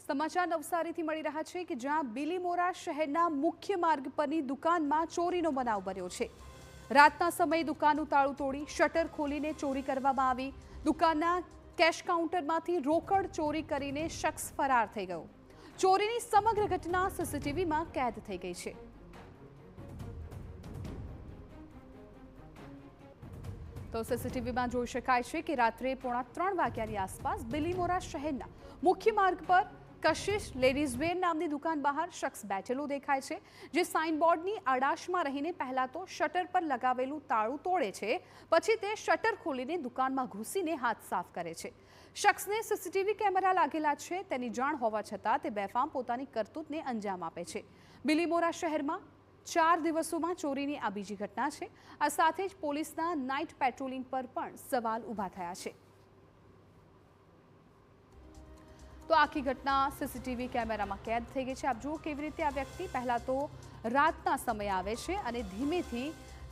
સમાચાર નવસારીથી મળી રહ્યા છે કે જ્યાં બિલીમોરા શહેરના મુખ્ય માર્ગ પરની દુકાનમાં ચોરીનો બનાવ બન્યો છે। રાતના સમયે દુકાનનું તાળું તોડી શટર ખોલીને ચોરી કરવામાં આવી। દુકાનના કેશ કાઉન્ટરમાંથી રોકડ ચોરી કરીને શખ્સ ફરાર થઈ ગયો। ચોરીની સમગ્ર ઘટના સીસીટીવીમાં કેદ થઈ ગઈ છે। તો સીસીટીવીમાં જોઈ શકાય છે કે રાત્રે 2:45 વાગ્યાની આસપાસ બિલીમોરા શહેરના મુખ્ય માર્ગ પર કશિશ લેડીઝ વેર નામની દુકાન બહાર શખ્સ બેઠેલો દેખાય છે, જે સાઇનબોર્ડની આડાશમાં રહીને પહેલા તો શટર પર લગાવેલું તાળું તોડે છે, પછી તે શટર ખોલીને દુકાનમાં ઘૂસીને હાથ સાફ કરે છે। શખ્સને સીસીટીવી કેમેરા લાગેલા છે, તેની જાણ હોવા છતાં તે બેફામ પોતાની કરતૂતને અંજામ આપે છે। બિલીમોરા શહેરમાં 4 દિવસોમાં ચોરીની આ બીજી ઘટના છે। આ સાથે જ પોલીસના નાઇટ પેટ્રોલિંગ પર પણ સવાલ ઊભા થયા છે। તો આખી ઘટના સીસીટીવી કેમેરામાં કેદ થઈ ગઈ છે। આપ જુઓ કેવી રીતે આ વ્યક્તિ પહેલા તો રાતના સમયે આવે છે અને ધીમેથી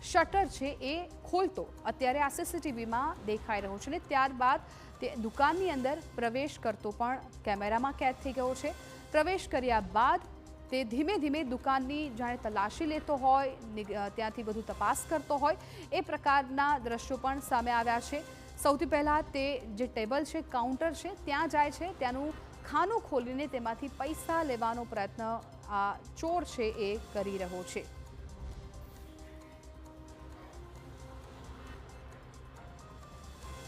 શટર છે એ ખોલતો અત્યારે આ સીસીટીવીમાં દેખાઈ રહ્યો છે, અને ત્યારબાદ તે દુકાનની અંદર પ્રવેશ કરતો પણ કેમેરામાં કેદ થઈ ગયો છે। પ્રવેશ કર્યા બાદ તે ધીમે ધીમે દુકાનની જાણે તલાશી લેતો હોય, ત્યાંથી બધું તપાસ કરતો હોય એ પ્રકારના દ્રશ્યો પણ સામે આવ્યા છે। સૌથી પહેલાં તે જે ટેબલ છે, કાઉન્ટર છે, ત્યાં જાય છે, ત્યાંનું ખાનું ખોલીને તેમાંથી પૈસા લેવાનો પ્રયત્ન આ ચોર છે એ કરી રહ્યો છે।